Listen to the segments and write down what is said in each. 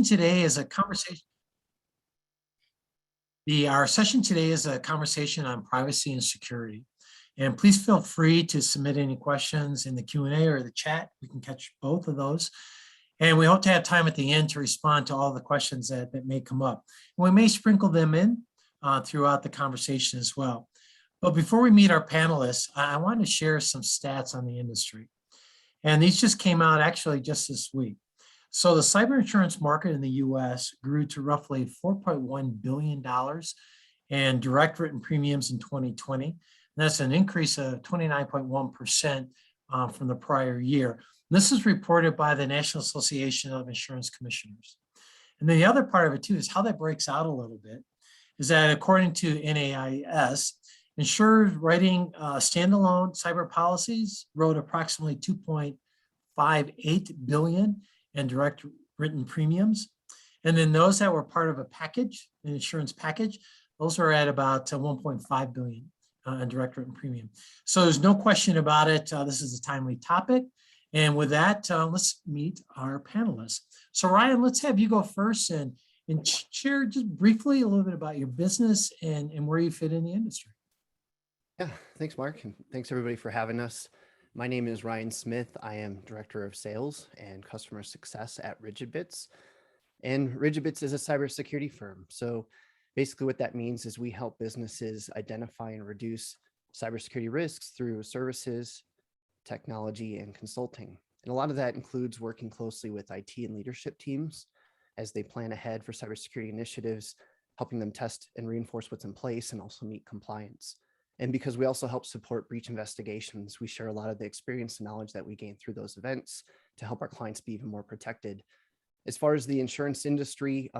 Today is a conversation. Our session today is a conversation on privacy and security. And please feel free to submit any questions in the Q&A or the chat. We can catch both of those. And we hope to have time at the end to respond to all the questions that may come up. And we may sprinkle them in throughout the conversation as well. But before we meet our panelists, I want to share some stats on the industry. And these just came out actually just this week. So the cyber insurance market in the US grew to roughly $4.1 billion in direct written premiums in 2020. And that's an increase of 29.1% from the prior year. This is reported by the National Association of Insurance Commissioners. And then the other part of it too is how that breaks out a little bit is that according to NAIS, insurers writing standalone cyber policies wrote approximately 2.58 billion in direct written premiums. And then those that were part of a package, an insurance package, those are at about 1.5 billion in direct written premium. So there's no question about it. This is a timely topic. And with that, let's meet our panelists. So Ryan, let's have you go first and share just briefly a little bit about your business and where you fit in the industry. Yeah, thanks, Mark, and thanks everybody for having us. My name is Ryan Smith. I am Director of Sales and Customer Success at Ridgebits. And Ridgebits is a cybersecurity firm. So basically what that means is we help businesses identify and reduce cybersecurity risks through services, technology, and consulting. And a lot of that includes working closely with IT and leadership teams as they plan ahead for cybersecurity initiatives, helping them test and reinforce what's in place and also meet compliance. And because we also help support breach investigations, we share a lot of the experience and knowledge that we gain through those events to help our clients be even more protected. As far as the insurance industry,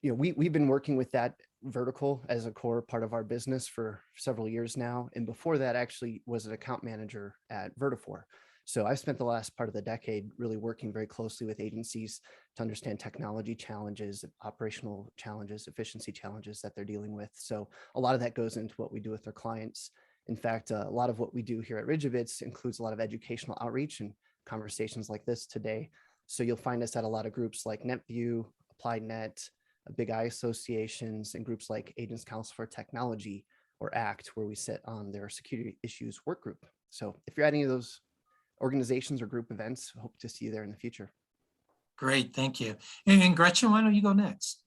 we've been working with that vertical as a core part of our business for several years now. And before that actually was an account manager at Vertafore. So I've spent the last part of the decade really working very closely with agencies to understand technology challenges, operational challenges, efficiency challenges that they're dealing with. So a lot of that goes into what we do with our clients. In fact, a lot of what we do here at Ridgebits includes a lot of educational outreach and conversations like this today. So you'll find us at a lot of groups like NetView, AppliedNet, Big I associations, and groups like Agents Council for Technology or ACT, where we sit on their security issues work group. So if you're at any of those organizations or group events, hope to see you there in the future. Great, thank you. And Gretchen, why don't you go next?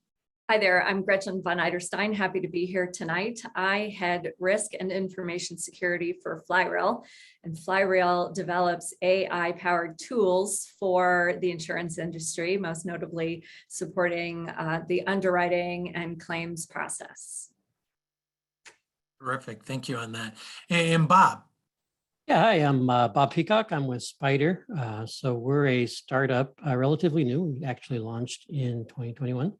Hi there, I'm Gretchen von Iderstein. Happy to be here tonight. I head risk and information security for Flyreel, and Flyreel develops AI-powered tools for the insurance industry, most notably supporting the underwriting and claims process. Terrific, thank you on that. And Bob. Yeah, hi, I'm Bob Peacock. I'm with Spyder. So we're a startup, relatively new. We actually launched in 2021.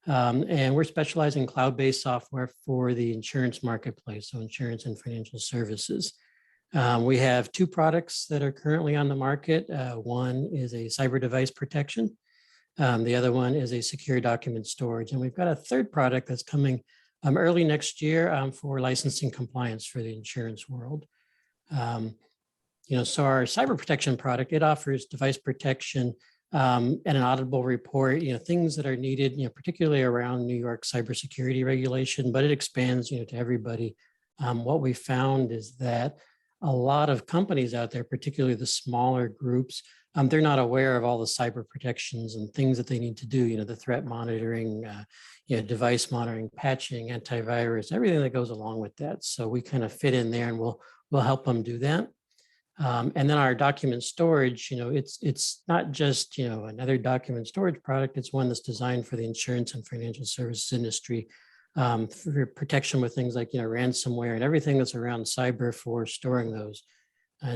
And we're specializing in cloud-based software for the insurance marketplace, so insurance and financial services. We have two products that are currently on the market. One is a cyber device protection. The other one is a secure document storage. And we've got a third product that's coming early next year for licensing compliance for the insurance world. So our cyber protection product, it offers device protection and an auditable report, things that are needed, particularly around New York cybersecurity regulation, but it expands, to everybody. What we found is that a lot of companies out there, particularly the smaller groups, they're not aware of all the cyber protections and things that they need to do, the threat monitoring, device monitoring, patching, antivirus, everything that goes along with that. So we kind of fit in there and we'll help them do that. And then our document storage, it's not just, another document storage product. It's one that's designed for the insurance and financial services industry for protection with things like, ransomware and everything that's around cyber for storing those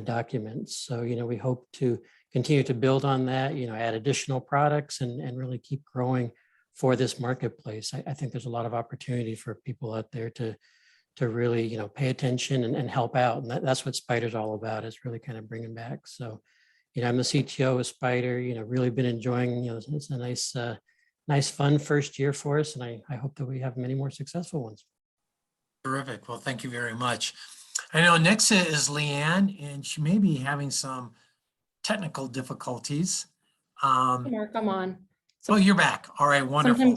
documents. So, we hope to continue to build on that, add additional products and really keep growing for this marketplace. I think there's a lot of opportunity for people out there to really, pay attention and help out. And that's what Spyder's all about, is really kind of bringing back. So, I'm the CTO of Spyder, really been enjoying, it's a nice, fun first year for us. And I hope that we have many more successful ones. Terrific. Well, thank you very much. I know next is Leeann, and she may be having some technical difficulties. Mark, I'm on. Oh, you're back. All right, wonderful.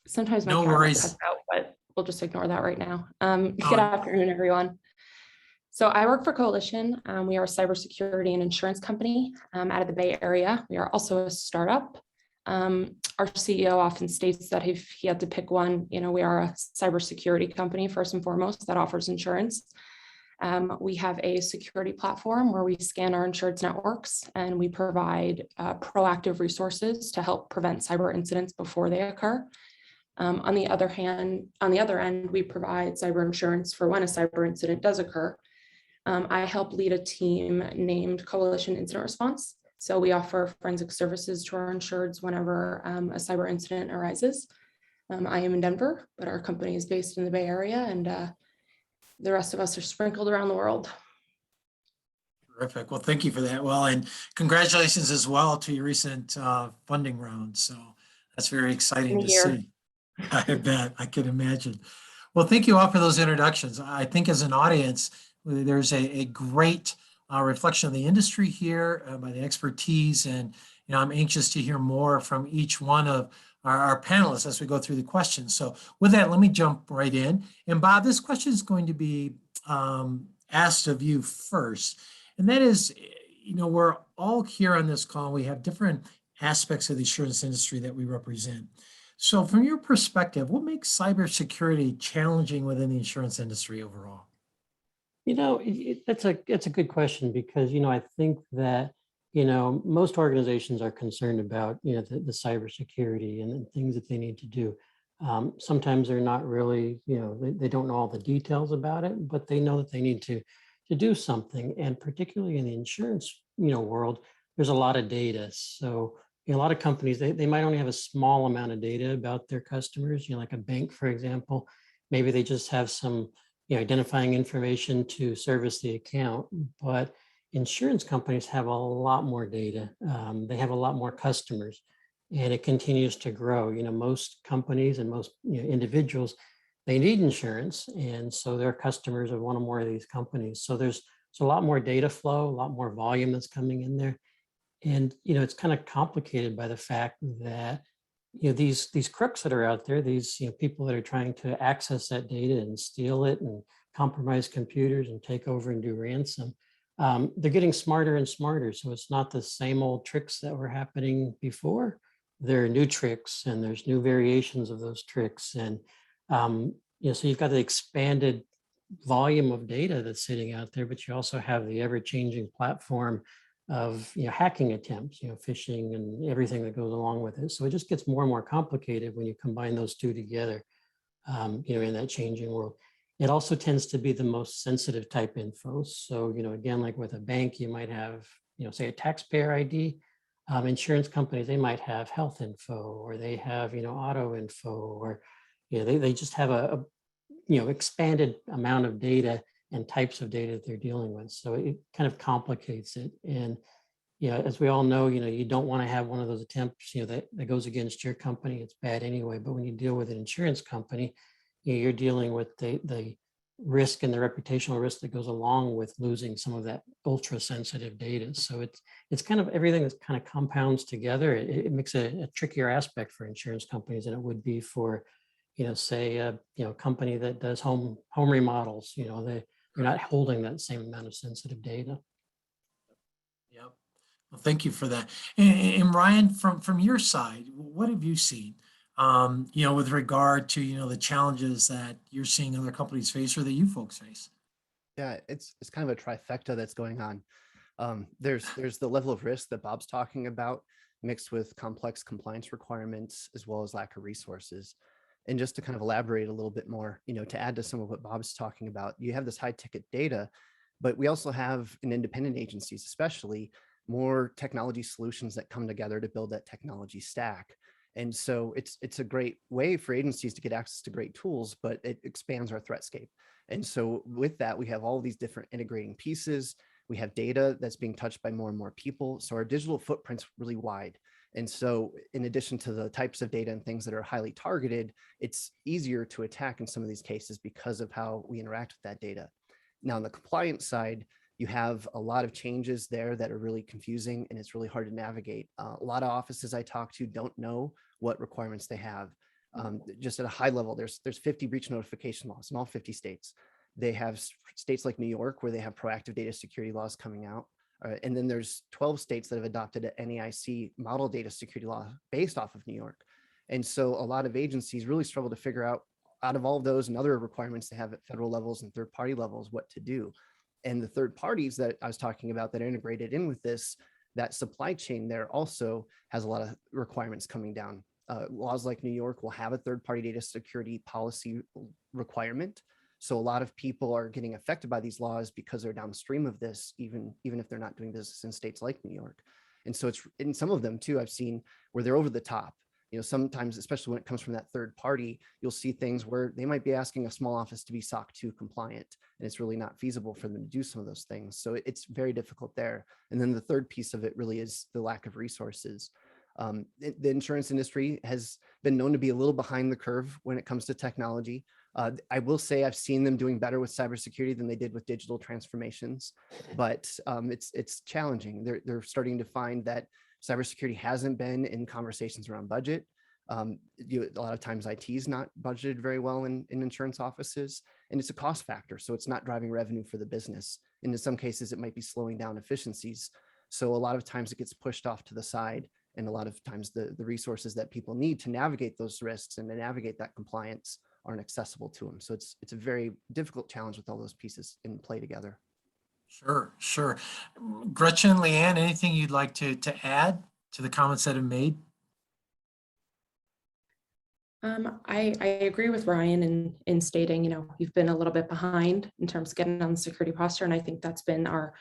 Sometimes my No camera worries. cuts out, but we'll just ignore that right now. Oh. Good afternoon, everyone. So I work for Coalition. We are a cybersecurity and insurance company out of the Bay Area. We are also a startup. Our CEO often states that if he had to pick one, we are a cybersecurity company first and foremost that offers insurance. We have a security platform where we scan our insurance networks and we provide proactive resources to help prevent cyber incidents before they occur. On the other end, we provide cyber insurance for when a cyber incident does occur. I help lead a team named Coalition Incident Response. So we offer forensic services to our insureds whenever a cyber incident arises. I am in Denver, but our company is based in the Bay Area, and the rest of us are sprinkled around the world. Terrific. Well, thank you for that. Well, and congratulations as well to your recent funding round. So that's very exciting to see. I bet. I can imagine. Well, thank you all for those introductions. I think as an audience, there's a great reflection of the industry here by the expertise, and I'm anxious to hear more from each one of our panelists as we go through the questions. So with that, let me jump right in. And Bob, this question is going to be asked of you first, and that is, we're all here on this call. We have different aspects of the insurance industry that we represent. So from your perspective, what makes cybersecurity challenging within the insurance industry overall? That's a good question because, I think that, most organizations are concerned about, the cybersecurity and things that they need to do. Sometimes they're not really, they don't know all the details about it, but they know that they need to do something. And particularly in the insurance, world, there's a lot of data. So a lot of companies, they might only have a small amount of data about their customers, like a bank, for example. Maybe they just have some identifying information to service the account, but insurance companies have a lot more data. They have a lot more customers, and it continues to grow. Most companies and most individuals, they need insurance, and so their customers are one or more of these companies. So there's a lot more data flow, a lot more volume that's coming in there, and it's kind of complicated by the fact that these crooks that are out there, these people that are trying to access that data and steal it and compromise computers and take over and do ransom, they're getting smarter and smarter. So it's not the same old tricks that were happening before. There are new tricks, and there's new variations of those tricks, and so you've got the expanded volume of data that's sitting out there, but you also have the ever-changing platform of hacking attempts, phishing and everything that goes along with it. So it just gets more and more complicated when you combine those two together, in that changing world. It also tends to be the most sensitive type info. So, again, like with a bank, you might have, say a taxpayer ID. Insurance companies, they might have health info, or they have, auto info, or, they just have a expanded amount of data and types of data that they're dealing with. So it kind of complicates it. And, as we all know, you don't want to have one of those attempts, that goes against your company. It's bad anyway. But when you deal with an insurance company, you're dealing with the risk and the reputational risk that goes along with losing some of that ultra sensitive data. So it's kind of everything that kind of compounds together. It makes a trickier aspect for insurance companies than it would be for, say, a company that does home remodels. You're not holding that same amount of sensitive data. Yep. Well, thank you for that. And Ryan, from your side, what have you seen, with regard to, the challenges that you're seeing other companies face or that you folks face? Yeah, it's kind of a trifecta that's going on. There's the level of risk that Bob's talking about, mixed with complex compliance requirements, as well as lack of resources. And just to kind of elaborate a little bit more, to add to some of what Bob's talking about, you have this high ticket data, but we also have in independent agencies, especially, more technology solutions that come together to build that technology stack. And so it's a great way for agencies to get access to great tools, but it expands our threatscape. And so with that, we have all these different integrating pieces. We have data that's being touched by more and more people. So our digital footprint's really wide. And so in addition to the types of data and things that are highly targeted, it's easier to attack in some of these cases because of how we interact with that data. Now, on the compliance side, you have a lot of changes there that are really confusing, and it's really hard to navigate. A lot of offices I talk to don't know what requirements they have. Just at a high level, there's 50 breach notification laws in all 50 states. They have states like New York where they have proactive data security laws coming out. And then there's 12 states that have adopted an NAIC model data security law based off of New York. And so a lot of agencies really struggle to figure out of all of those and other requirements they have at federal levels and third-party levels, what to do. And the third parties that I was talking about that are integrated in with this, that supply chain there also has a lot of requirements coming down. Laws like New York will have a third-party data security policy requirement. So a lot of people are getting affected by these laws because they're downstream of this, even if they're not doing business in states like New York. And so it's in some of them too, I've seen where they're over the top. You know, sometimes, especially when it comes from that third party, you'll see things where they might be asking a small office to be SOC 2 compliant, and it's really not feasible for them to do some of those things. So it's very difficult there. And then the third piece of it really is the lack of resources. The insurance industry has been known to be a little behind the curve when it comes to technology. I will say I've seen them doing better with cybersecurity than they did with digital transformations, but it's challenging. They're starting to find that cybersecurity hasn't been in conversations around budget. A lot of times IT is not budgeted very well in insurance offices, and it's a cost factor. So it's not driving revenue for the business. And in some cases, it might be slowing down efficiencies. So a lot of times it gets pushed off to the side. And a lot of times the resources that people need to navigate those risks and to navigate that compliance aren't accessible to them. So it's a very difficult challenge with all those pieces in play together. Sure. Gretchen, Leeann, anything you'd like to add to the comments that have made? I agree with Ryan in stating, you know, we've been a little bit behind in terms of getting on the security posture. And I think that's been our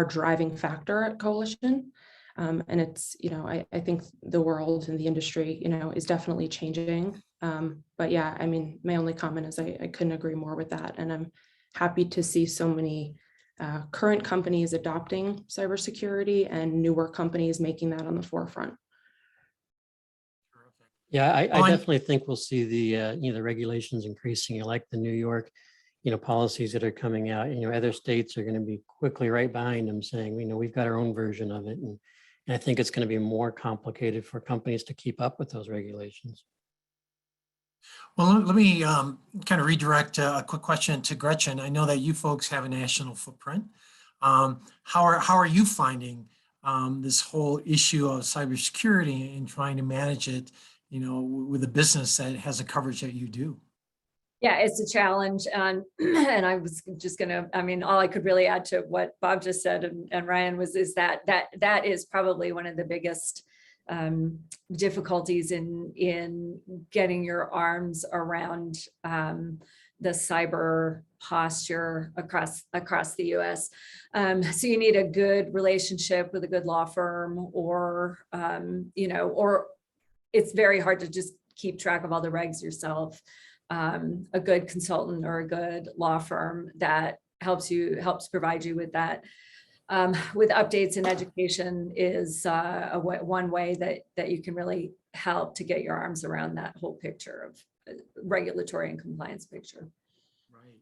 driving factor at Coalition. And it's, you know, I think the world and the industry, you know, is definitely changing. But yeah, I mean, my only comment is I couldn't agree more with that. And I'm happy to see so many current companies adopting cybersecurity and newer companies making that on the forefront. Yeah, I definitely think we'll see the the regulations increasing. Like the New York, policies that are coming out. Other states are going to be quickly right behind them, saying, we've got our own version of it, and I think it's going to be more complicated for companies to keep up with those regulations. Well, let me kind of redirect a quick question to Gretchen. I know that you folks have a national footprint. How are you finding this whole issue of cybersecurity and trying to manage it, with a business that has the coverage that you do? Yeah, it's a challenge. And I was just all I could really add to what Bob just said and Ryan is that is probably one of the biggest difficulties in getting your arms around the cyber posture across the US. So you need a good relationship with a good law firm, or it's very hard to just keep track of all the regs yourself. A good consultant or a good law firm that helps provide you with that. With updates and education is one way that you can really help to get your arms around that whole picture of regulatory and compliance picture. Right.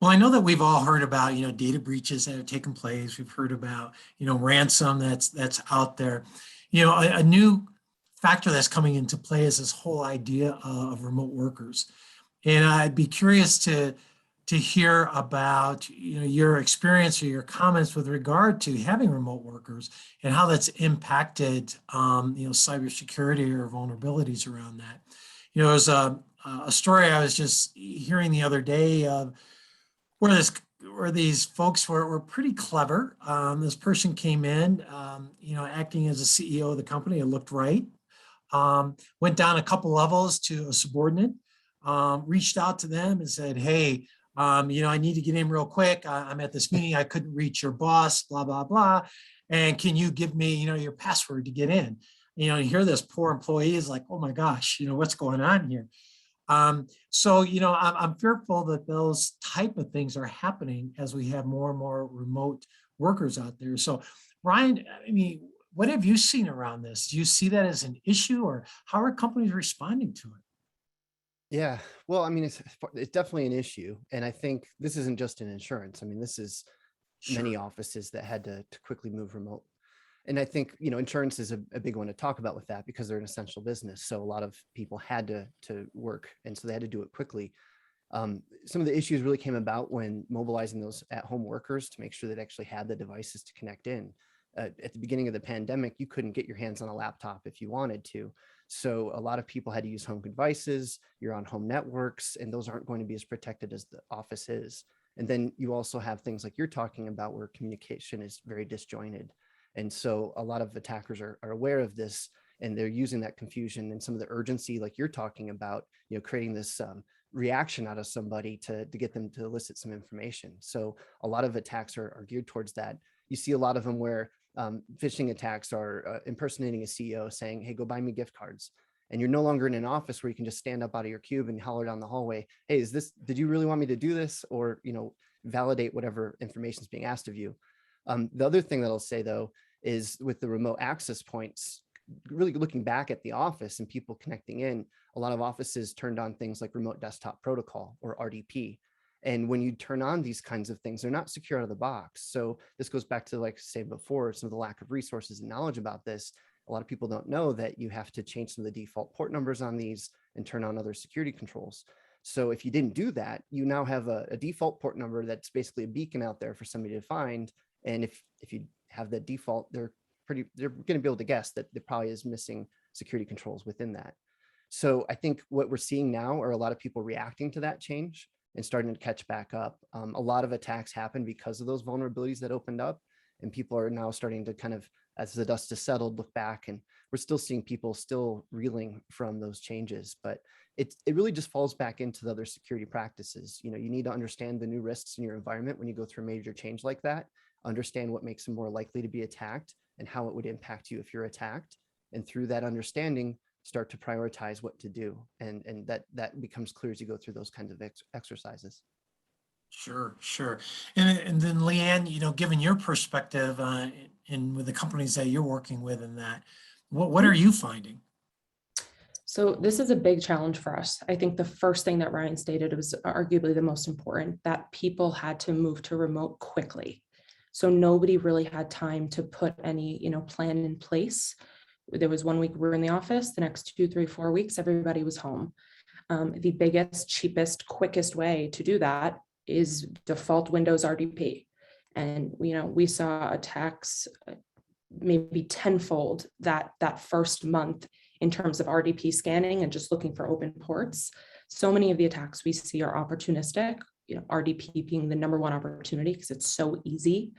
Well, I know that we've all heard about, data breaches that have taken place. We've heard about, ransom that's out there. A new factor that's coming into play is this whole idea of remote workers. And I'd be curious to hear about your experience or your comments with regard to having remote workers and how that's impacted cybersecurity or vulnerabilities around that. There's a story I was just hearing the other day of where these folks were pretty clever. This person came in, acting as a CEO of the company. It looked right. Went down a couple levels to a subordinate, reached out to them and said, hey, I need to get in real quick. I'm at this meeting. I couldn't reach your boss, blah, blah, blah. And can you give me, your password to get in? You hear this poor employee is like, oh my gosh, what's going on here? So, I'm fearful that those type of things are happening as we have more and more remote workers out there. So, Ryan, what have you seen around this? Do you see that as an issue, or how are companies responding to it? Yeah, well, it's definitely an issue. And I think this isn't just in insurance. This is many offices that had to quickly move remote. And I think, insurance is a big one to talk about with that because they're an essential business. So a lot of people had to work, and so they had to do it quickly. Some of the issues really came about when mobilizing those at-home workers to make sure they actually had the devices to connect in. At the beginning of the pandemic, you couldn't get your hands on a laptop if you wanted to. So a lot of people had to use home devices, you're on home networks, and those aren't going to be as protected as the office is. And then you also have things like you're talking about where communication is very disjointed. And so a lot of attackers are aware of this, and they're using that confusion and some of the urgency, like you're talking about, creating this reaction out of somebody to get them to elicit some information. So a lot of attacks are geared towards that. You see a lot of them where phishing attacks are impersonating a CEO saying, hey, go buy me gift cards. And you're no longer in an office where you can just stand up out of your cube and holler down the hallway, hey, did you really want me to do this? Or, validate whatever information is being asked of you. The other thing that I'll say, though, is with the remote access points, really looking back at the office and people connecting in, a lot of offices turned on things like remote desktop protocol or RDP. And when you turn on these kinds of things, they're not secure out of the box. So this goes back to, like I said before, some of the lack of resources and knowledge about this. A lot of people don't know that you have to change some of the default port numbers on these and turn on other security controls. So if you didn't do that, you now have a default port number that's basically a beacon out there for somebody to find. And if you have that default, they're going to be able to guess that there probably is missing security controls within that. So I think what we're seeing now are a lot of people reacting to that change and starting to catch back up. A lot of attacks happen because of those vulnerabilities that opened up, and people are now starting to kind of, as the dust has settled, look back, and we're still seeing people still reeling from those changes. But it really just falls back into the other security practices. You need to understand the new risks in your environment when you go through a major change like that, understand what makes them more likely to be attacked and how it would impact you if you're attacked. And through that understanding, start to prioritize what to do. And that becomes clear as you go through those kinds of exercises. Sure. And then Leeann, given your perspective and with the companies that you're working with in that, what are you finding? So this is a big challenge for us. I think the first thing that Ryan stated was arguably the most important, that people had to move to remote quickly. So nobody really had time to put any, plan in place. There was 1 week we were in the office, the next 2, 3, 4 weeks, everybody was home. The biggest, cheapest, quickest way to do that is default Windows RDP. And, we saw attacks maybe tenfold that first month in terms of RDP scanning and just looking for open ports. So many of the attacks we see are opportunistic, RDP being the number one opportunity because it's so easy.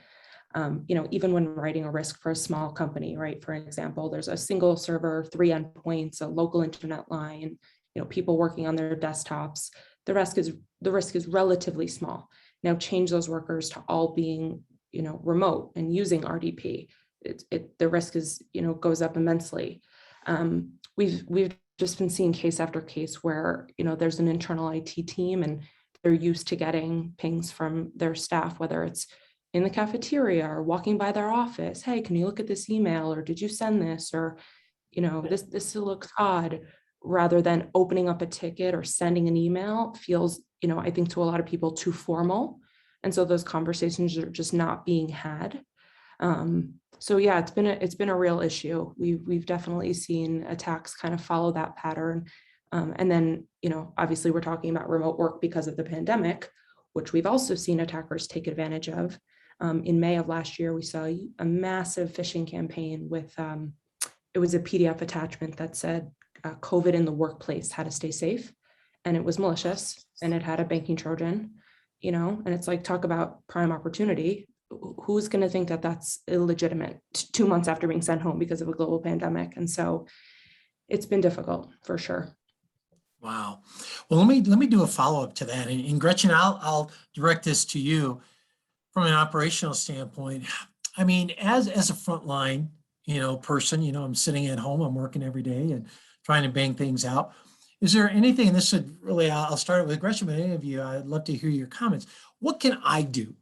Even when writing a risk for a small company, right? For example, there's a single server, 3 endpoints, a local internet line, people working on their desktops. The risk is relatively small. Now change those workers to all being, remote and using RDP. The risk is, goes up immensely. We've just been seeing case after case where, there's an internal IT team and they're used to getting pings from their staff, whether it's in the cafeteria or walking by their office. Hey, can you look at this email? Or did you send this? Or, this looks odd, rather than opening up a ticket or sending an email feels, I think to a lot of people too formal. And so those conversations are just not being had. So yeah, it's been a real issue. We've definitely seen attacks kind of follow that pattern. And then, obviously we're talking about remote work because of the pandemic, which we've also seen attackers take advantage of. In May of last year, we saw a massive phishing campaign with, it was a PDF attachment that said COVID in the workplace, how to stay safe. And it was malicious and it had a banking Trojan, and it's like, talk about prime opportunity. Who's going to think that that's illegitimate 2 months after being sent home because of a global pandemic? And so it's been difficult for sure. Wow. Well, let me do a follow-up to that. And Gretchen, I'll direct this to you from an operational standpoint. I mean, as a frontline, person, I'm sitting at home, I'm working every day and trying to bang things out. Is there anything, and this would really, I'll start with Gretchen, but any of you, I'd love to hear your comments. What can I do?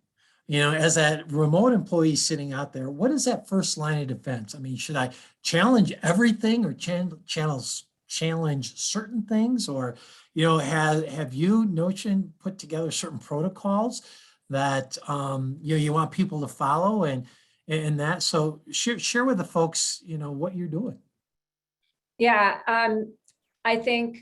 As that remote employee sitting out there, what is that first line of defense? I mean, should I challenge everything or challenge certain things? Or, have you, Notion, put together certain protocols that you want people to follow and that. So share with the folks, what you're doing. Yeah, I think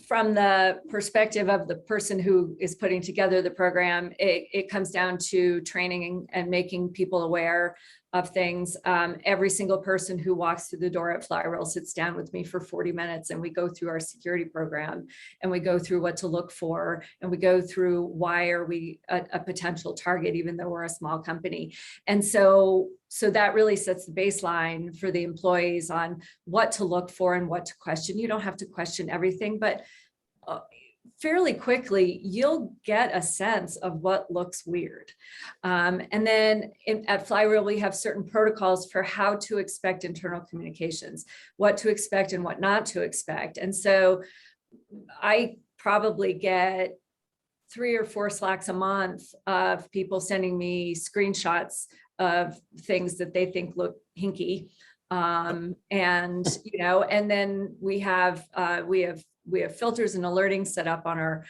from the perspective of the person who is putting together the program, it comes down to training and making people aware of things. Every single person who walks through the door at Flyreel sits down with me for 40 minutes and we go through our security program and we go through what to look for and we go through why are we a potential target even though we're a small company. And so that really sets the baseline for the employees on what to look for and what to question. You don't have to question everything, but fairly quickly, you'll get a sense of what looks weird. And then at Flyreel, we have certain protocols for how to expect internal communications, what to expect and what not to expect. And so I probably get 3 or 4 Slacks a month of people sending me screenshots of things that they think look hinky. And then we have filters and alerting set up on our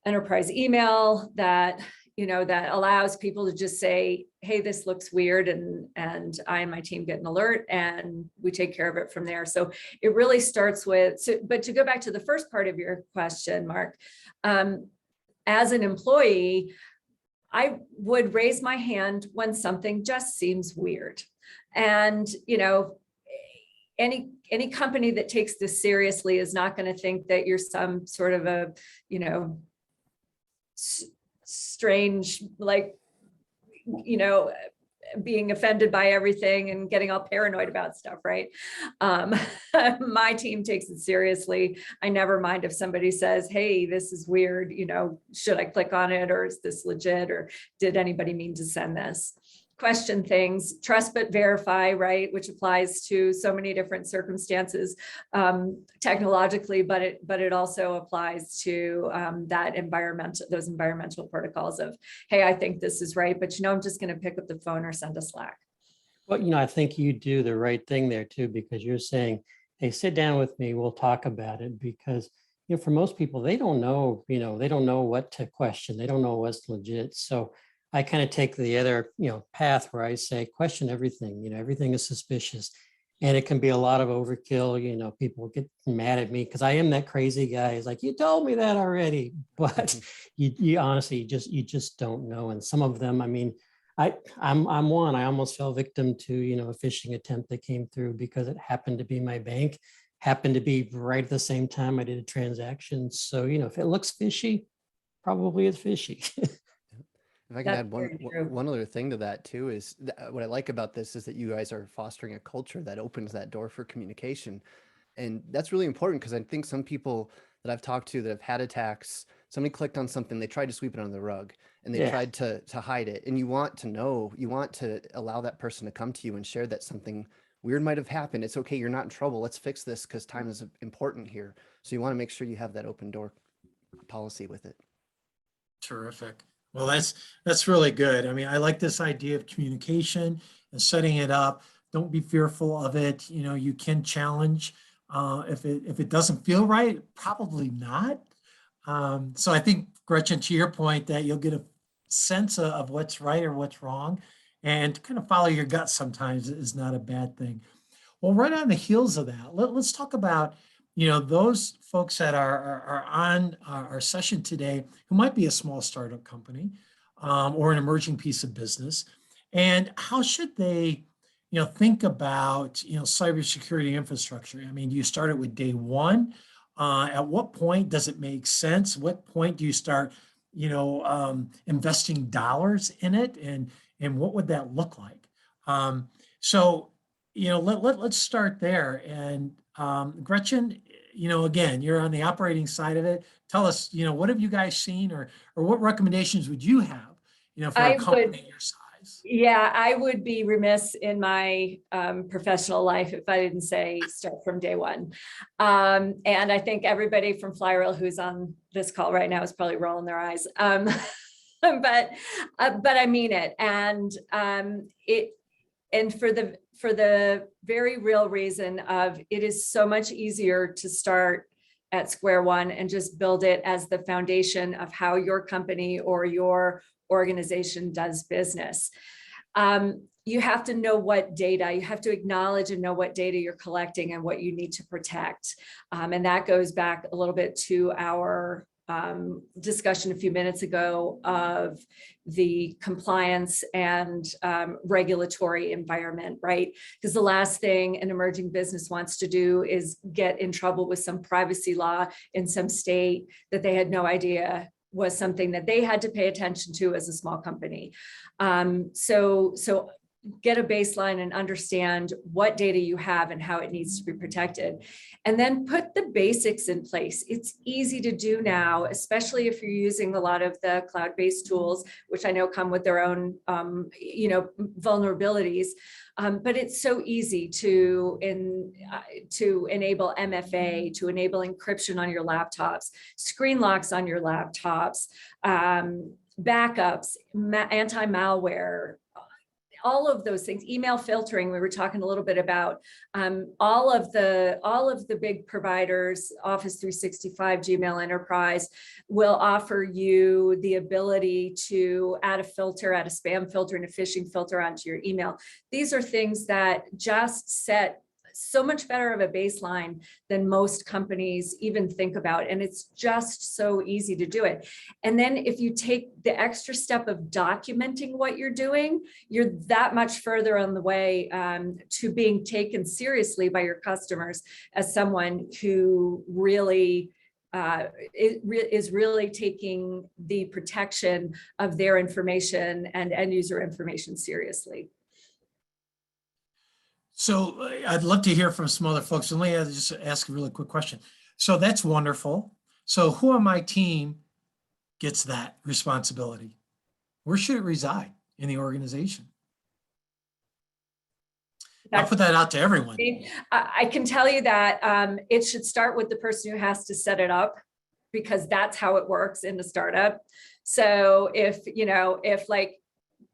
enterprise email that allows people to just say, hey, this looks weird, and I and my team get an alert and we take care of it from there. So it really starts with, but to go back to the first part of your question, Mark, as an employee, I would raise my hand when something just seems weird. And, any company that takes this seriously is not going to think that you're some sort of a, strange, being offended by everything and getting all paranoid about stuff, right? My team takes it seriously. I never mind if somebody says, hey, this is weird, should I click on it, or is this legit, or did anybody mean to send this? Question things, trust but verify, right? Which applies to so many different circumstances technologically, but it also applies to those environmental protocols of, hey, I think this is right, but I'm just going to pick up the phone or send a Slack. Well, I think you do the right thing there too, because you're saying, hey, sit down with me, we'll talk about it, because for most people, they don't know, they don't know what to question, they don't know what's legit. So I kind of take the other, path where I say, question everything, everything is suspicious, and it can be a lot of overkill. People get mad at me because I am that crazy guy. It's like, you told me that already, but you honestly, you just don't know. And some of them, I'm one, I almost fell victim to, a phishing attempt that came through because it happened to be my bank, happened to be right at the same time I did a transaction. So, if it looks fishy, probably it's fishy. If I can add one other thing to that too, is what I like about this is that you guys are fostering a culture that opens that door for communication. And that's really important, because I think some people that I've talked to that have had attacks, somebody clicked on something, they tried to sweep it under the rug and they tried to hide it. And you want to know, you want to allow that person to come to you and share that something weird might have happened. It's okay, you're not in trouble. Let's fix this because time is important here. So you want to make sure you have that open door policy with it. Terrific. Well, that's really good. I like this idea of communication and setting it up. Don't be fearful of it. You can challenge if it doesn't feel right, probably not. So I think, Gretchen, to your point, that you'll get a sense of what's right or what's wrong, and kind of follow your gut sometimes is not a bad thing. Well, right on the heels of that, let's talk about those folks that are on our session today who might be a small startup company or an emerging piece of business, and how should they think about cybersecurity infrastructure? Do you start it with day one? At what point does it make sense? What point do you start investing dollars in it, and what would that look like? Let's start there. And Gretchen, again, you're on the operating side of it. Tell us, what have you guys seen, or what recommendations would you have, for a company your size? Yeah, I would be remiss in my professional life if I didn't say start from day one. And I think everybody from Flyreel who's on this call right now is probably rolling their eyes. But I mean it. And for the very real reason of, it is so much easier to start at square one and just build it as the foundation of how your company or your organization does business. You have to know what data, you have to acknowledge and know what data you're collecting and what you need to protect. And that goes back a little bit to our discussion a few minutes ago of the compliance and regulatory environment, right? Because the last thing an emerging business wants to do is get in trouble with some privacy law in some state that they had no idea was something that they had to pay attention to as a small company. So get a baseline and understand what data you have and how it needs to be protected. And then put the basics in place. It's easy to do now, especially if you're using a lot of the cloud-based tools, which I know come with their own, vulnerabilities. But it's so easy to enable MFA, to enable encryption on your laptops, screen locks on your laptops, backups, anti-malware, all of those things, email filtering, we were talking a little bit about, all of the big providers, Office 365, Gmail Enterprise, will offer you the ability to add a filter, add a spam filter and a phishing filter onto your email. These are things that just set so much better of a baseline than most companies even think about. And it's just so easy to do it. And then if you take the extra step of documenting what you're doing, you're that much further on the way to being taken seriously by your customers as someone who really is really taking the protection of their information and end user information seriously. So I'd love to hear from some other folks. And let me just ask a really quick question. So that's wonderful. So who on my team gets that responsibility? Where should it reside in the organization? I'll put that out to everyone. I can tell you that it should start with the person who has to set it up, because that's how it works in a startup. So if like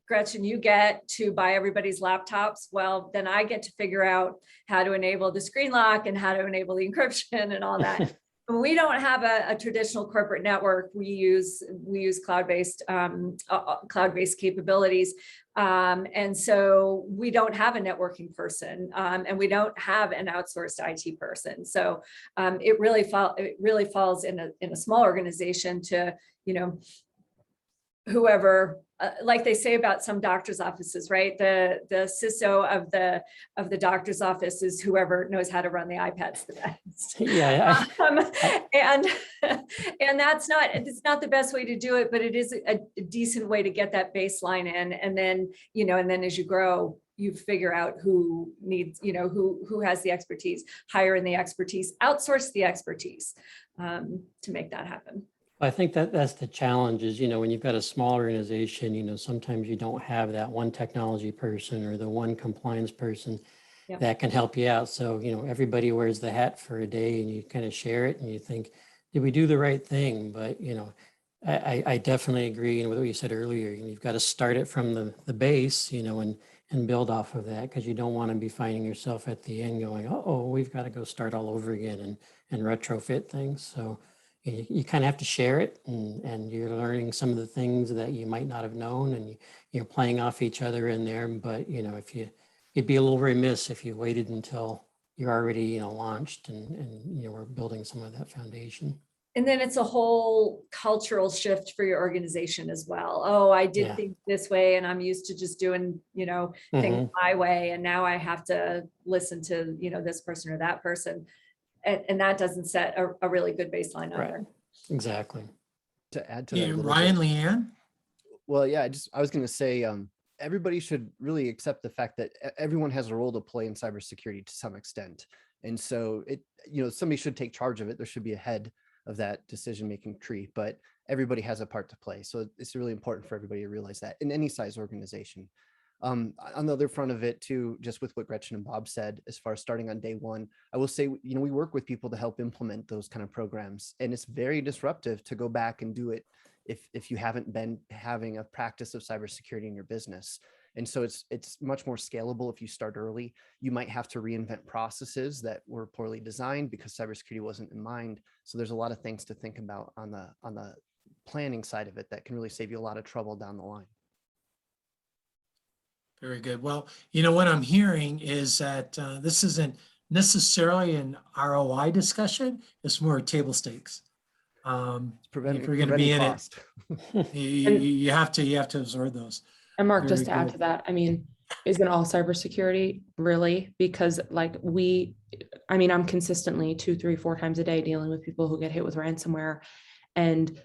Gretchen, you get to buy everybody's laptops, well, then I get to figure out how to enable the screen lock and how to enable the encryption and all that. We don't have a traditional corporate network. We use cloud-based capabilities. And so we don't have a networking person, and we don't have an outsourced IT person. So it really falls in a small organization to, whoever, like they say about some doctor's offices, right? The CISO of the doctor's office is whoever knows how to run the iPads the best. Yeah. And it's not the best way to do it, but it is a decent way to get that baseline in. And then, as you grow, you figure out who needs, who has the expertise, hire in the expertise, outsource the expertise to make that happen. I think that's the challenge is, when you've got a small organization, sometimes you don't have that one technology person or the one compliance person that can help you out. So, everybody wears the hat for a day and you kind of share it and you think, did we do the right thing? But, I definitely agree with what you said earlier. You've got to start it from the base, and build off of that, because you don't want to be finding yourself at the end going, oh, we've got to go start all over again and retrofit things. So you kind of have to share it, and you're learning some of the things that you might not have known, and you're playing off each other in there. But, if you'd be a little remiss if you waited until you're already, launched and we're building some of that foundation. And then it's a whole cultural shift for your organization as well. Oh, I did things this way and I'm used to just doing, things my way. And now I have to listen to, this person or that person. And that doesn't set a really good baseline either. Exactly. To add to that, Ryan, Leanne? Well, yeah, I was going to say, everybody should really accept the fact that everyone has a role to play in cybersecurity to some extent. And so somebody should take charge of it. There should be a head of that decision-making tree, but everybody has a part to play. So it's really important for everybody to realize that in any size organization. On the other front of it too, just with what Gretchen and Bob said, as far as starting on day one, I will say, we work with people to help implement those kind of programs, and it's very disruptive to go back and do it if you haven't been having a practice of cybersecurity in your business. And so it's much more scalable if you start early. You might have to reinvent processes that were poorly designed because cybersecurity wasn't in mind. So there's a lot of things to think about on the planning side of it that can really save you a lot of trouble down the line. Very good. Well, you know, what I'm hearing is that this isn't necessarily an ROI discussion. It's more table stakes. It's If you're going to be in cost. it, you have to absorb those. And Mark, just Very to add good. to that, I mean, isn't all cybersecurity really? Because like I'm consistently 2, 3, 4 times a day dealing with people who get hit with ransomware, and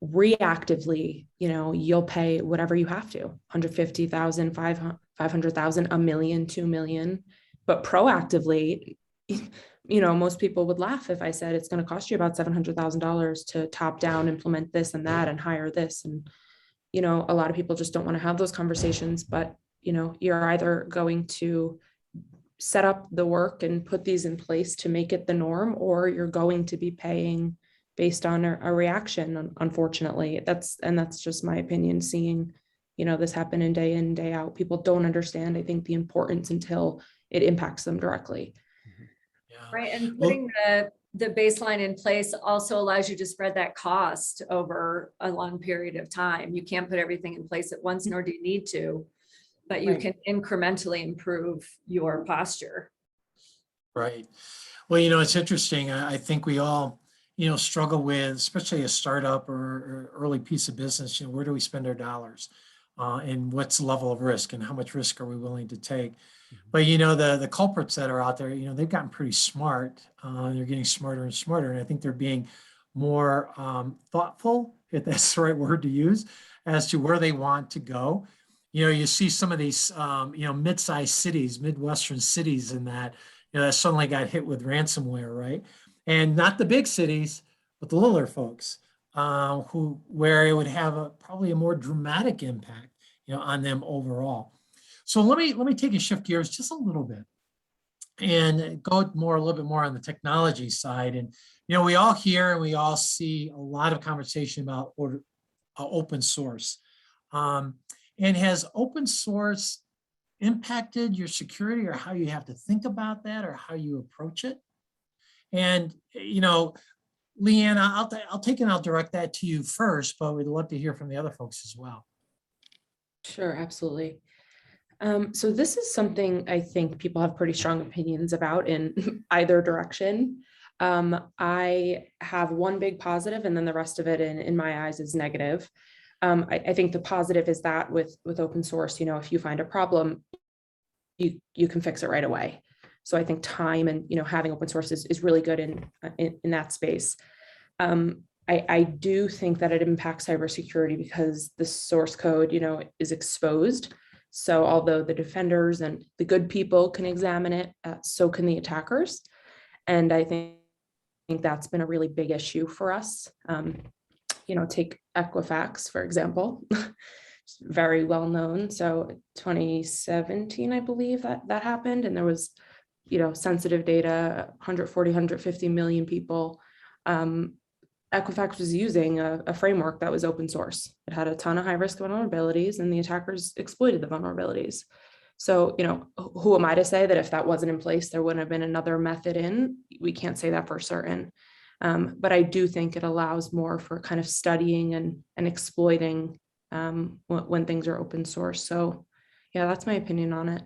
reactively, you'll pay whatever you have to, 150,000, 500,000, $1 million, 2 million. But proactively, most people would laugh if I said it's going to cost you about $700,000 to top down implement this and that and hire this. And, a lot of people just don't want to have those conversations, but, you're either going to set up the work and put these in place to make it the norm, or you're going to be paying based on a reaction. Unfortunately, that's just my opinion, seeing, this happen in, day out. People don't understand, I think, the importance until it impacts them directly. Yeah. Right, and putting the baseline in place also allows you to spread that cost over a long period of time. You can't put everything in place at once, nor do you need to, but you Right. can incrementally improve your posture. Right. Well, it's interesting. I think we all, struggle with, especially a startup or early piece of business, where do we spend our dollars? And what's the level of risk and how much risk are we willing to take? But, the culprits that are out there, they've gotten pretty smart. They're getting smarter and smarter. And I think they're being more thoughtful, if that's the right word to use, as to where they want to go. You see some of these, mid-sized cities, Midwestern cities and that, that suddenly got hit with ransomware, right? And not the big cities, but the littler folks, where it would have probably a more dramatic impact, on them overall. So let me take a shift gears just a little bit and go a little bit more on the technology side. And we all hear and we all see a lot of conversation about open source. And has open source impacted your security, or how you have to think about that, or how you approach it? And Leeann, I'll take and I'll direct that to you first, but we'd love to hear from the other folks as well. Sure, absolutely. So this is something I think people have pretty strong opinions about in either direction. I have one big positive, and then the rest of it in my eyes is negative. I think the positive is that with open source, if you find a problem, you can fix it right away. So I think time and having open source is really good in that space. I do think that it impacts cybersecurity because the source code, is exposed. So although the defenders and the good people can examine it, so can the attackers. And I think that's been a really big issue for us. Take Equifax, for example, it's very well known. So 2017, I believe that happened. And there was, sensitive data, 140, 150 million people. Equifax was using a framework that was open source. It had a ton of high risk vulnerabilities, and the attackers exploited the vulnerabilities. So, who am I to say that if that wasn't in place, there wouldn't have been another method in? We can't say that for certain. But I do think it allows more for kind of studying and exploiting when things are open source. So yeah, that's my opinion on it.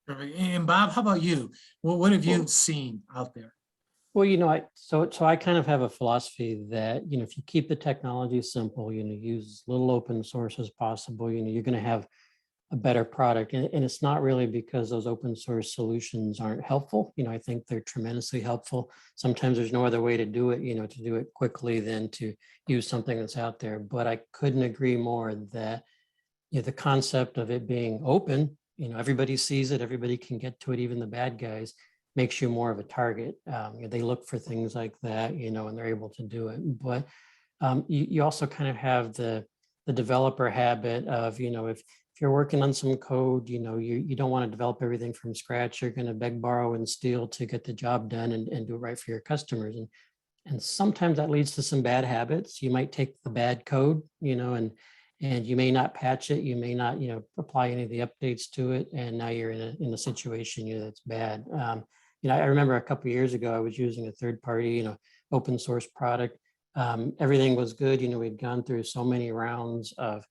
And Bob, how about you? What have you seen out there? Well, so I kind of have a philosophy that, if you keep the technology simple, use as little open source as possible, you're going to have a better product. And it's not really because those open source solutions aren't helpful. I think they're tremendously helpful. Sometimes there's no other way to do it, to do it quickly than to use something that's out there. But I couldn't agree more that the concept of it being open, everybody sees it, everybody can get to it, even the bad guys, makes you more of a target. They look for things like that, and they're able to do it. But you also kind of have the developer habit of, if you're working on some code, you don't want to develop everything from scratch. You're going to beg, borrow, and steal to get the job done and do it right for your customers. And sometimes that leads to some bad habits. You might take the bad code, and you may not patch it. You may not, apply any of the updates to it. And now you're in a situation that's bad. I remember a couple of years ago, I was using a third party, open source product. Everything was good. We'd gone through so many rounds of,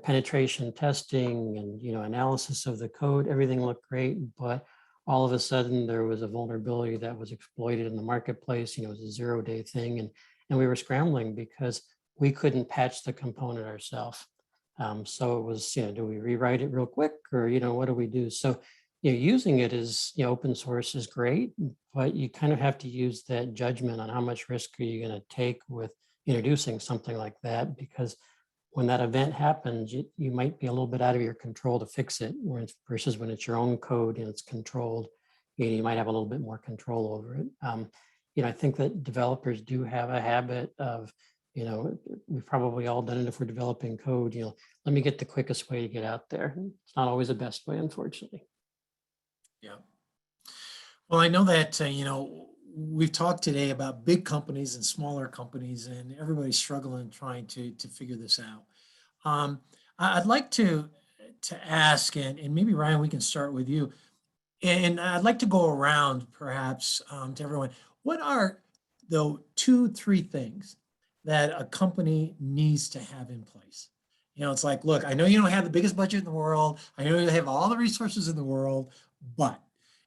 penetration testing and, analysis of the code. Everything looked great, but all of a sudden there was a vulnerability that was exploited in the marketplace. It was a 0-day thing. And we were scrambling because we couldn't patch the component ourselves. So it was, do we rewrite it real quick or, what do we do? So, using it as, open source is great, but you kind of have to use that judgment on how much risk are you going to take with introducing something like that, because when that event happens, you might be a little bit out of your control to fix it, versus when it's your own code and it's controlled, you might have a little bit more control over it. I think that developers do have a habit of, we've probably all done it if we're developing code, let me get the quickest way to get out there. It's not always the best way, unfortunately. Yeah. Well, I know that, we've talked today about big companies and smaller companies, and everybody's struggling trying to figure this out. I'd like to ask, and maybe Ryan, we can start with you. And I'd like to go around perhaps to everyone. What are the 2-3 things that a company needs to have in place? It's like, look, I know you don't have the biggest budget in the world. I know you have all the resources in the world, but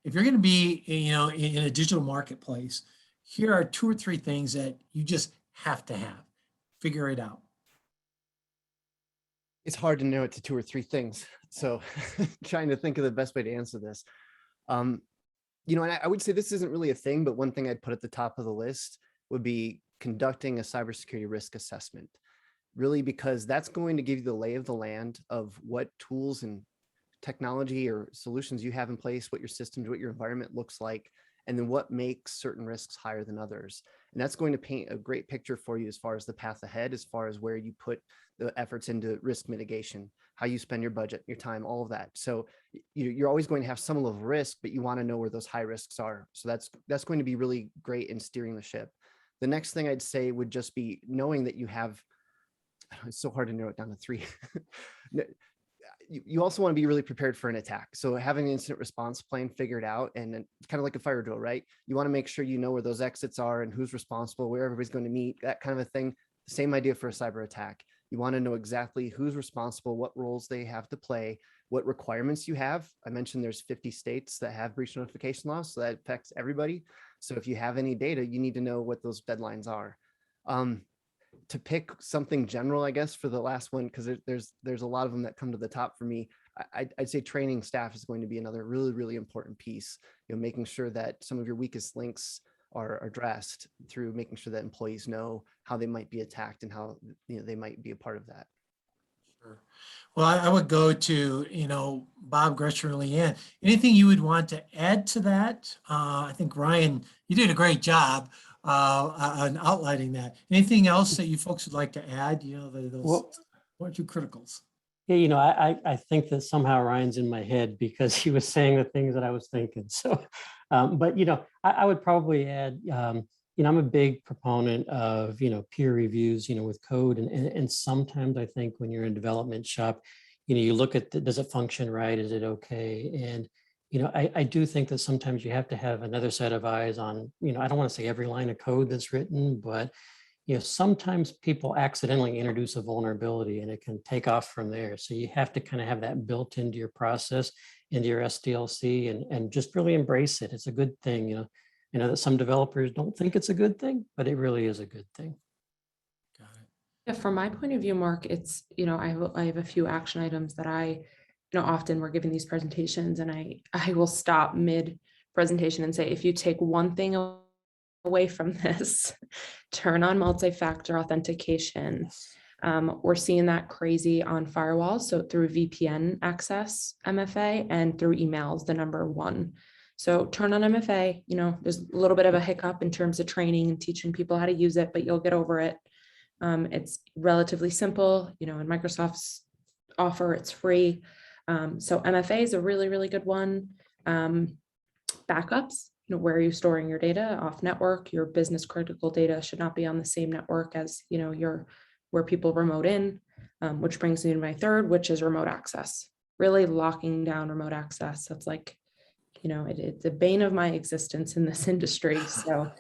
if you're going to be, in a digital marketplace, here are 2 or 3 things that you just have to have. Figure it out. It's hard to narrow it to 2 or 3 things. So trying to think of the best way to answer this. And I would say this isn't really a thing, but one thing I'd put at the top of the list would be conducting a cybersecurity risk assessment, really, because that's going to give you the lay of the land of what tools and technology or solutions you have in place, what your systems, what your environment looks like, and then what makes certain risks higher than others. And that's going to paint a great picture for you as far as the path ahead, as far as where you put the efforts into risk mitigation, how you spend your budget, your time, all of that. So you're always going to have some level of risk, but you want to know where those high risks are. So that's going to be really great in steering the ship. The next thing I'd say would just be knowing that you have, it's so hard to narrow it down to 3. You also want to be really prepared for an attack. So having an incident response plan figured out, and it's kind of like a fire drill, right? You want to make sure you know where those exits are and who's responsible, where everybody's going to meet, that kind of a thing. Same idea for a cyber attack. You want to know exactly who's responsible, what roles they have to play, what requirements you have. I mentioned there's 50 states that have breach notification laws, so that affects everybody. So if you have any data, you need to know what those deadlines are. To pick something general, I guess, for the last one, because there's a lot of them that come to the top for me. I'd say training staff is going to be another really, really important piece. Making sure that some of your weakest links are addressed through making sure that employees know how they might be attacked and how they might be a part of that. Sure. Well, I would go to, Bob, Gretchen, or Leeann. Anything you would want to add to that? I think, Ryan, you did a great job on outlining that. Anything else that you folks would like to add? Those 1 or 2 criticals. Yeah, I think that somehow Ryan's in my head because he was saying the things that I was thinking. So, but, I would probably add, I'm a big proponent of, peer reviews, with code. And sometimes I think when you're in development shop, you look at, does it function right? Is it okay? And, I do think that sometimes you have to have another set of eyes on, I don't want to say every line of code that's written, but, sometimes people accidentally introduce a vulnerability and it can take off from there. So you have to kind of have that built into your process, into your SDLC, and just really embrace it. It's a good thing, I know that some developers don't think it's a good thing, but it really is a good thing. Got it. Yeah, from my point of view, Mark, it's, I have a few action items that I, often we're giving these presentations and I will stop mid presentation and say, if you take one thing away from this, turn on multi-factor authentication. We're seeing that crazy on firewalls. So through VPN access, MFA, and through emails, the number 1. So turn on MFA, there's a little bit of a hiccup in terms of training and teaching people how to use it, but you'll get over it. It's relatively simple, in Microsoft's offer, it's free. So MFA is a really, really good one. Backups, where are you storing your data off network? Your business critical data should not be on the same network as, where people remote in, which brings me to my third, which is remote access, really locking down remote access. That's like, it's the bane of my existence in this industry. So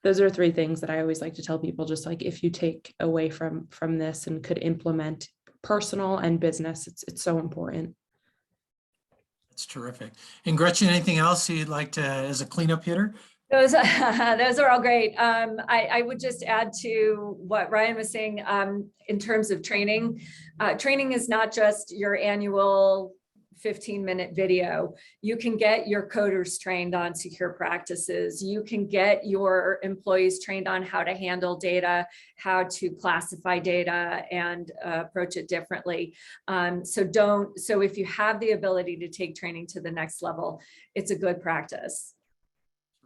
those are three things that I always like to tell people, just like if you take away from this and could implement personal and business, it's so important. That's terrific. And Gretchen, anything else you'd like to, as a cleanup hitter? Those are all great. I would just add to what Ryan was saying in terms of training. Training is not just your annual 15-minute video. You can get your coders trained on secure practices. You can get your employees trained on how to handle data, how to classify data and approach it differently. So if you have the ability to take training to the next level, it's a good practice.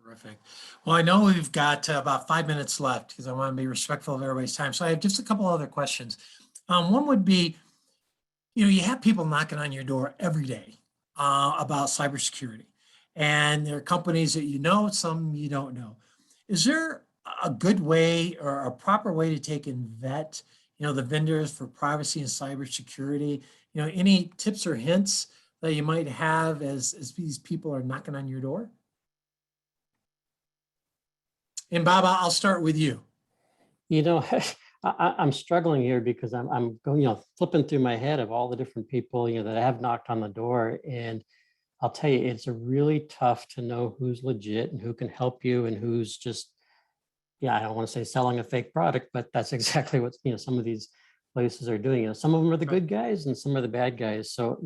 Terrific. Well, I know we've got about 5 minutes left because I want to be respectful of everybody's time. So I have just a couple other questions. One would be, you have people knocking on your door every day about cybersecurity, and there are companies that you know, some you don't know. Is there a good way or a proper way to take and vet, the vendors for privacy and cybersecurity? Any tips or hints that you might have as these people are knocking on your door? And Bob, I'll start with you. I'm struggling here because I'm going, flipping through my head of all the different people, that have knocked on the door. And I'll tell you, it's really tough to know who's legit and who can help you and who's just, I don't want to say selling a fake product, but that's exactly what, some of these places are doing. Some of them are the good guys and some are the bad guys. So,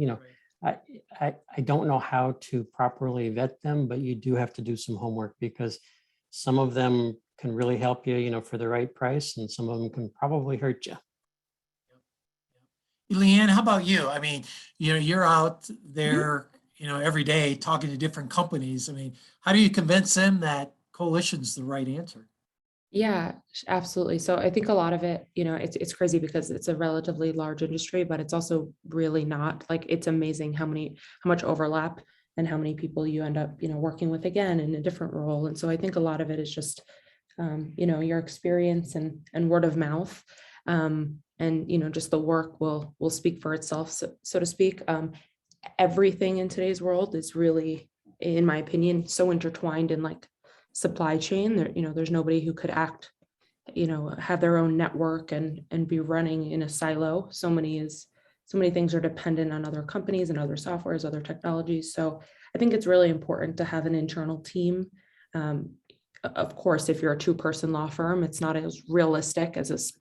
I don't know how to properly vet them, but you do have to do some homework because some of them can really help you, for the right price, and some of them can probably hurt you. Leeann, how about you? I mean, you're out there, every day talking to different companies. I mean, how do you convince them that Coalition's the right answer? Yeah, absolutely. So I think a lot of it, it's crazy because it's a relatively large industry, but it's also really not. Like, it's amazing how much overlap and how many people you end up, working with again in a different role. And so I think a lot of it is just, your experience and word of mouth. And, just the work will speak for itself, so to speak. Everything in today's world is really, in my opinion, so intertwined in like supply chain. There's nobody who could act, have their own network and be running in a silo. So many things are dependent on other companies and other softwares, other technologies. So I think it's really important to have an internal team. Of course, if you're a 2-person law firm, it's not as realistic as this,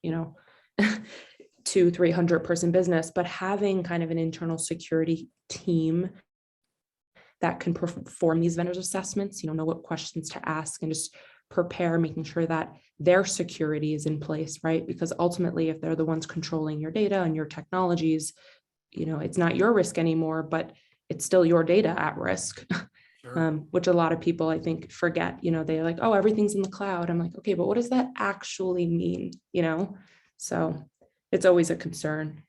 200-300 person business, but having kind of an internal security team that can perform these vendors assessments, know what questions to ask and just prepare, making sure that their security is in place, right? Because ultimately, if they're the ones controlling your data and your technologies, it's not your risk anymore, but it's still your data at risk. Sure. Which a lot of people, I think, forget. They're like, oh, everything's in the cloud. I'm like, okay, but what does that actually mean? So it's always a concern.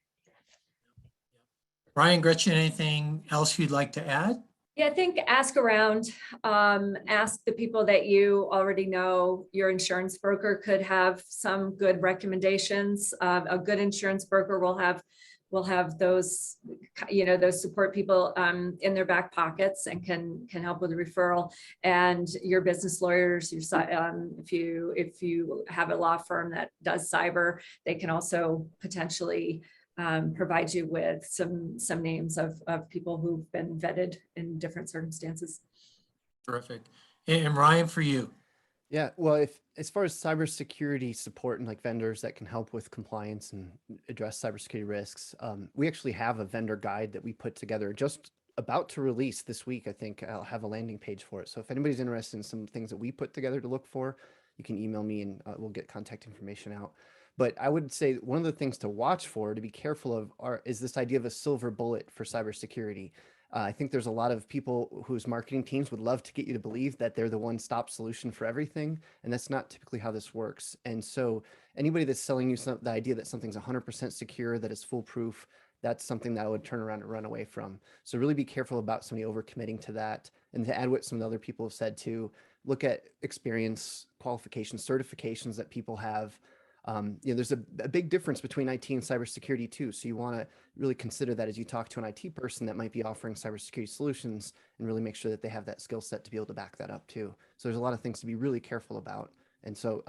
Ryan, Gretchen, anything else you'd like to add? Yeah, I think ask around, ask the people that you already know. Your insurance broker could have some good recommendations. A good insurance broker will have those, those support people in their back pockets and can help with a referral. And your business lawyers, if you have a law firm that does cyber, they can also potentially provide you with some names of people who've been vetted in different circumstances. Terrific. And Ryan, for you. Yeah, well, as far as cybersecurity support and like vendors that can help with compliance and address cybersecurity risks, we actually have a vendor guide that we put together just about to release this week. I think I'll have a landing page for it. So if anybody's interested in some things that we put together to look for, you can email me and we'll get contact information out. But I would say one of the things to watch for, to be careful of, is this idea of a silver bullet for cybersecurity. I think there's a lot of people whose marketing teams would love to get you to believe that they're the one-stop solution for everything, and that's not typically how this works. And so anybody that's selling you the idea that something's 100% secure, that is foolproof, that's something that I would turn around and run away from. So really be careful about somebody overcommitting to that. And to add what some of the other people have said too, look at experience, qualifications, certifications that people have. There's a big difference between IT and cybersecurity too. So you want to really consider that as you talk to an IT person that might be offering cybersecurity solutions, and really make sure that they have that skill set to be able to back that up too. So there's a lot of things to be really careful about And so,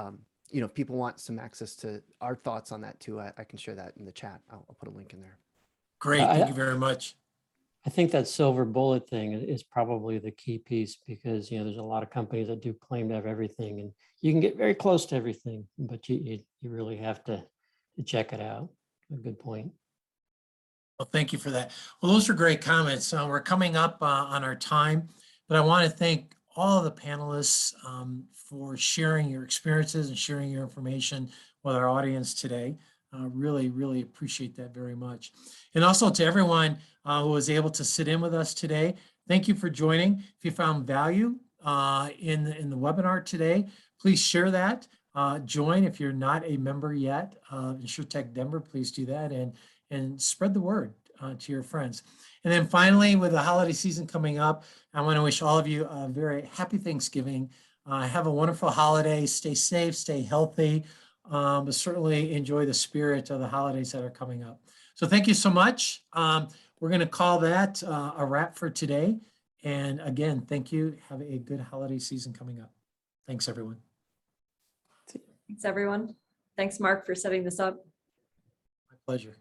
if people want some access to our thoughts on that too, I can share that in the chat. I'll put a link in there. Great, thank you very much. I think that silver bullet thing is probably the key piece because, there's a lot of companies that do claim to have everything and you can get very close to everything, but you really have to check it out. A good point. Well, thank you for that. Well, those are great comments. We're coming up on our time, but I want to thank all of the panelists for sharing your experiences and sharing your information with our audience today. Really, really appreciate that very much. And also to everyone who was able to sit in with us today, thank you for joining. If you found value in the webinar today, please share that. Join if you're not a member yet of InsurTech Denver, please do that and spread the word to your friends. And then finally, with the holiday season coming up, I want to wish all of you a very happy Thanksgiving. Have a wonderful holiday. Stay safe, stay healthy, but certainly enjoy the spirit of the holidays that are coming up. So thank you so much. We're going to call that a wrap for today. And again, thank you. Have a good holiday season coming up. Thanks, everyone. Thanks, everyone. Thanks, Mark, for setting this up. My pleasure.